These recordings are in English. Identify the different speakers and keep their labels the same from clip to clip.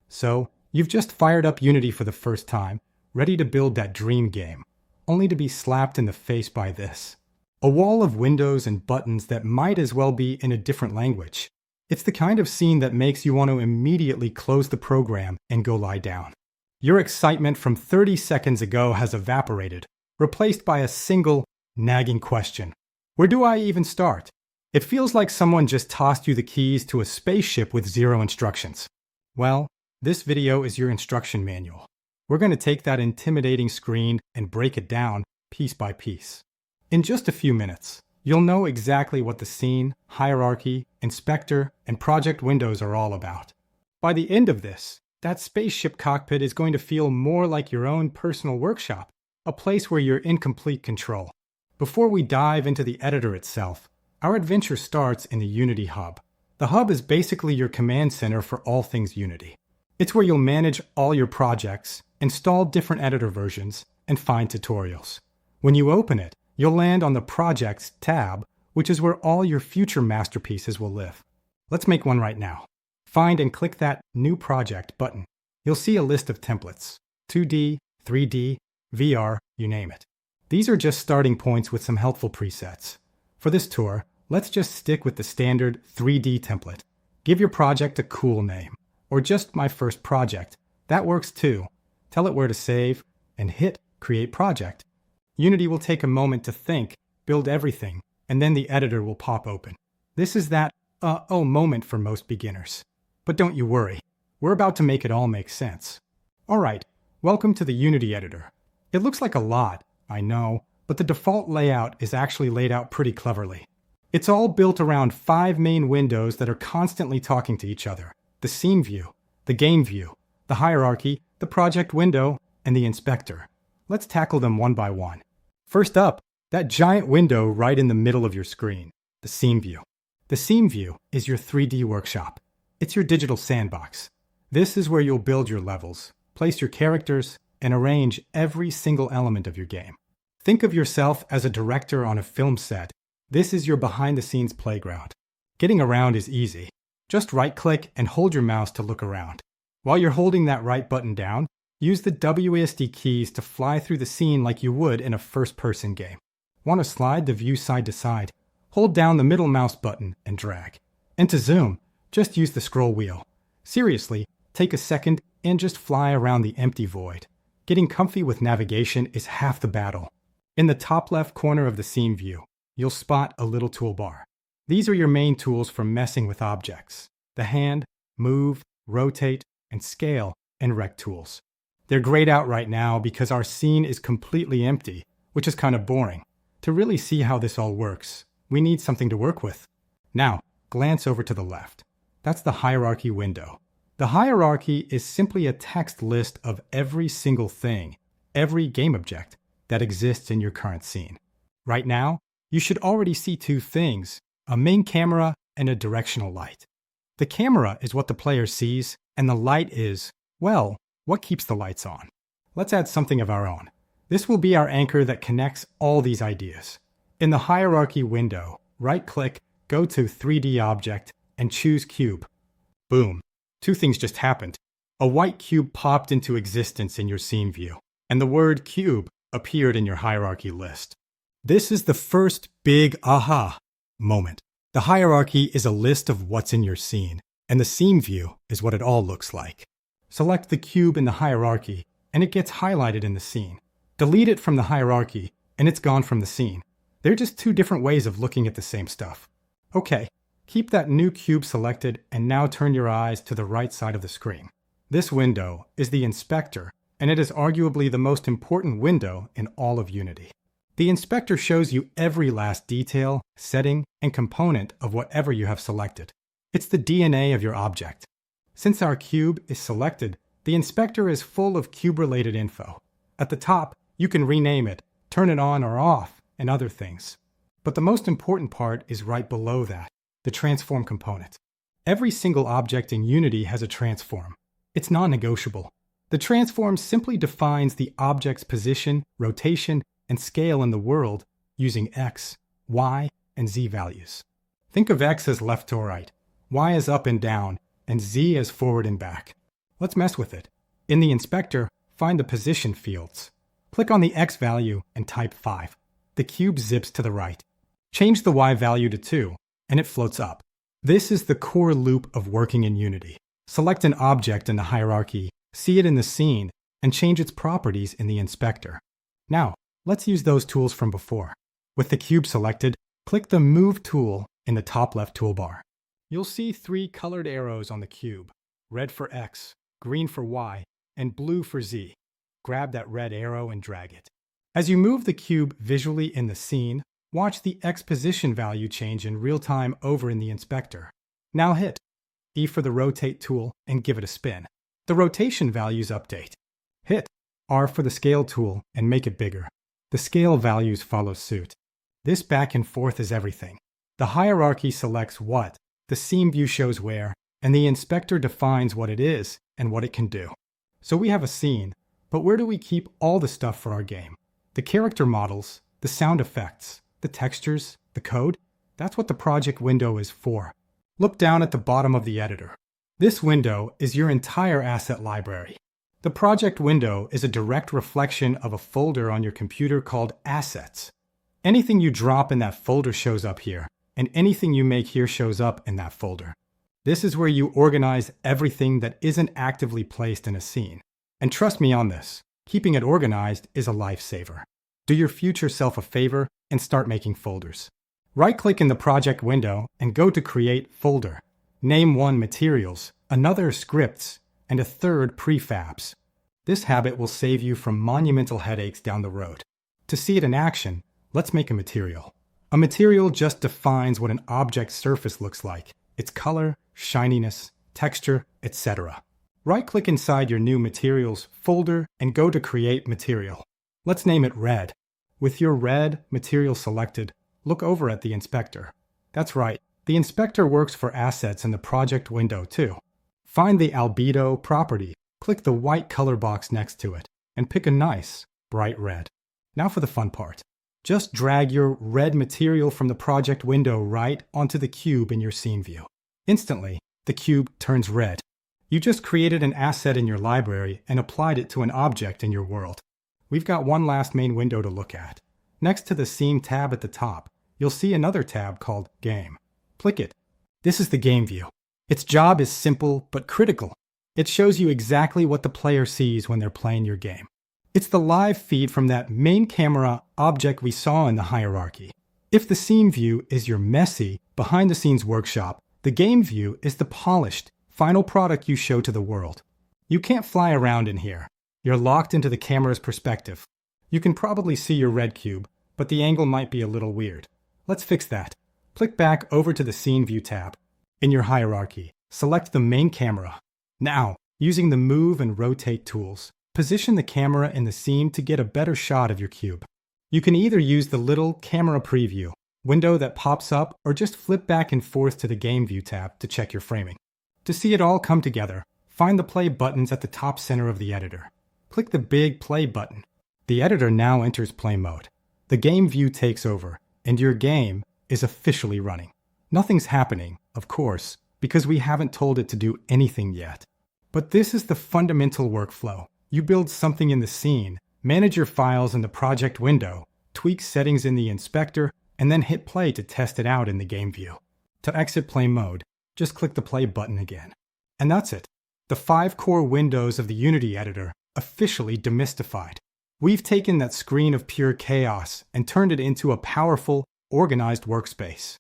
Speaker 1: So, you've just fired up Unity for the first time, ready to build that dream game, only to be slapped in the face by this. A wall of windows and buttons that might as well be in a different language. It's the kind of scene that makes you want to immediately close the program and go lie down. Your excitement from 30 seconds ago has evaporated, replaced by a single, nagging question. Where do I even start? It feels like someone just tossed you the keys to a spaceship with zero instructions. Well, this video is your instruction manual. We're going to take that intimidating screen and break it down piece by piece. In just a few minutes, you'll know exactly what the scene, hierarchy, inspector, and project windows are all about. By the end of this, that spaceship cockpit is going to feel more like your own personal workshop, a place where you're in complete control. Before we dive into the editor itself, our adventure starts in the Unity Hub. The Hub is basically your command center for all things Unity. It's where you'll manage all your projects, install different editor versions, and find tutorials. When you open it, you'll land on the Projects tab, which is where all your future masterpieces will live. Let's make one right now. Find and click that New Project button. You'll see a list of templates, 2D, 3D, VR, you name it. These are just starting points with some helpful presets. For this tour, let's just stick with the standard 3D template. Give your project a cool name, or just My First Project. That works too. Tell it where to save, and hit Create Project. Unity will take a moment to think, build everything, and then the editor will pop open. This is that moment for most beginners. But don't you worry, we're about to make it all make sense. Alright, welcome to the Unity editor. It looks like a lot, I know, but the default layout is actually laid out pretty cleverly. It's all built around 5 main windows that are constantly talking to each other. The scene view, the game view, the hierarchy, the project window, and the inspector. Let's tackle them one by one. First up, that giant window right in the middle of your screen, the scene view. The scene view is your 3D workshop. It's your digital sandbox. This is where you'll build your levels, place your characters, and arrange every single element of your game. Think of yourself as a director on a film set. This is your behind-the-scenes playground. Getting around is easy. Just right-click and hold your mouse to look around. While you're holding that right button down, use the WASD keys to fly through the scene like you would in a first-person game. Want to slide the view side to side? Hold down the middle mouse button and drag. And to zoom, just use the scroll wheel. Seriously, take a second and just fly around the empty void. Getting comfy with navigation is half the battle. In the top left corner of the scene view, you'll spot a little toolbar. These are your main tools for messing with objects. The hand, move, rotate, and scale, and rect tools. They're grayed out right now because our scene is completely empty, which is kind of boring. To really see how this all works, we need something to work with. Now, glance over to the left. That's the hierarchy window. The hierarchy is simply a text list of every single thing, every game object that exists in your current scene. Right now, you should already see 2 things, a main camera and a directional light. The camera is what the player sees, and the light is, well, what keeps the lights on. Let's add something of our own. This will be our anchor that connects all these ideas. In the hierarchy window, right-click, go to 3D Object, and choose Cube. Boom. 2 things just happened. A white cube popped into existence in your scene view, and the word cube appeared in your hierarchy list. This is the first big aha moment. The hierarchy is a list of what's in your scene, and the scene view is what it all looks like. Select the cube in the hierarchy, and it gets highlighted in the scene. Delete it from the hierarchy, and it's gone from the scene. They're just 2 different ways of looking at the same stuff. Okay, keep that new cube selected, and now turn your eyes to the right side of the screen. This window is the inspector, and it is arguably the most important window in all of Unity. The inspector shows you every last detail, setting, and component of whatever you have selected. It's the DNA of your object. Since our cube is selected, the inspector is full of cube-related info. At the top, you can rename it, turn it on or off, and other things. But the most important part is right below that, the transform component. Every single object in Unity has a transform. It's non-negotiable. The transform simply defines the object's position, rotation, and scale in the world using X, Y, and Z values. Think of X as left to right, Y as up and down, and Z as forward and back. Let's mess with it. In the inspector, find the position fields. Click on the X value and type 5. The cube zips to the right. Change the Y value to 2, and it floats up. This is the core loop of working in Unity. Select an object in the hierarchy, see it in the scene, and change its properties in the inspector. Now, let's use those tools from before. With the cube selected, click the Move tool in the top left toolbar. You'll see 3 colored arrows on the cube: red for X, green for Y, and blue for Z. Grab that red arrow and drag it. As you move the cube visually in the scene, watch the X position value change in real time over in the inspector. Now hit E for the rotate tool and give it a spin. The rotation values update. Hit R for the scale tool and make it bigger. The scale values follow suit. This back and forth is everything. The hierarchy selects what, the scene view shows where, and the inspector defines what it is and what it can do. So we have a scene, but where do we keep all the stuff for our game? The character models, the sound effects, the textures, the code? That's what the project window is for. Look down at the bottom of the editor. This window is your entire asset library. The project window is a direct reflection of a folder on your computer called Assets. Anything you drop in that folder shows up here, and anything you make here shows up in that folder. This is where you organize everything that isn't actively placed in a scene. And trust me on this, keeping it organized is a lifesaver. Do your future self a favor and start making folders. Right-click in the project window and go to Create Folder. Name one Materials, another Scripts, and a third Prefabs. This habit will save you from monumental headaches down the road. To see it in action, let's make a material. A material just defines what an object's surface looks like, its color, shininess, texture, etc. Right-click inside your new Materials folder and go to Create Material. Let's name it Red. With your red material selected, look over at the inspector. That's right, the inspector works for assets in the project window too. Find the albedo property, click the white color box next to it, and pick a nice, bright red. Now for the fun part. Just drag your red material from the project window right onto the cube in your scene view. Instantly, the cube turns red. You just created an asset in your library and applied it to an object in your world. We've got one last main window to look at. Next to the Scene tab at the top, you'll see another tab called Game. Click it. This is the game view. Its job is simple but critical. It shows you exactly what the player sees when they're playing your game. It's the live feed from that main camera object we saw in the hierarchy. If the scene view is your messy, behind-the-scenes workshop, the game view is the polished, final product you show to the world. You can't fly around in here. You're locked into the camera's perspective. You can probably see your red cube, but the angle might be a little weird. Let's fix that. Click back over to the Scene View tab. In your hierarchy, select the main camera. Now, using the Move and Rotate tools, position the camera in the scene to get a better shot of your cube. You can either use the little Camera Preview window that pops up or just flip back and forth to the Game View tab to check your framing. To see it all come together, find the play buttons at the top center of the editor. Click the big play button. The editor now enters play mode. The game view takes over, and your game is officially running. Nothing's happening, of course, because we haven't told it to do anything yet. But this is the fundamental workflow. You build something in the scene, manage your files in the project window, tweak settings in the inspector, and then hit play to test it out in the game view. To exit play mode, just click the play button again. And that's it. The 5 core windows of the Unity editor officially demystified. We've taken that screen of pure chaos and turned it into a powerful, organized workspace.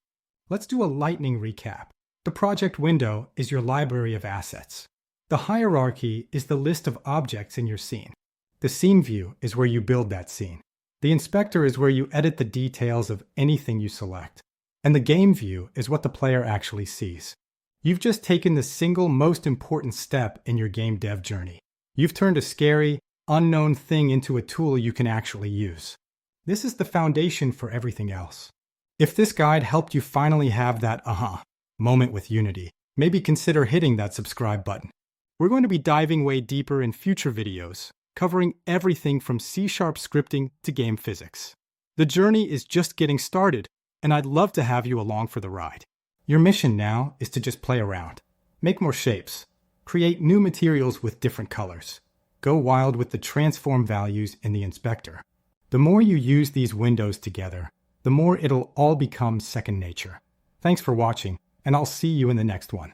Speaker 1: Let's do a lightning recap. The project window is your library of assets. The hierarchy is the list of objects in your scene. The scene view is where you build that scene. The inspector is where you edit the details of anything you select. And the game view is what the player actually sees. You've just taken the single most important step in your game dev journey. You've turned a scary, unknown thing into a tool you can actually use. This is the foundation for everything else. If this guide helped you finally have that aha moment with Unity, maybe consider hitting that subscribe button. We're going to be diving way deeper in future videos, covering everything from C# scripting to game physics. The journey is just getting started, and I'd love to have you along for the ride. Your mission now is to just play around, make more shapes, Create new materials with different colors. Go wild with the transform values in the inspector. The more you use these windows together, the more it'll all become second nature. Thanks for watching, and I'll see you in the next one.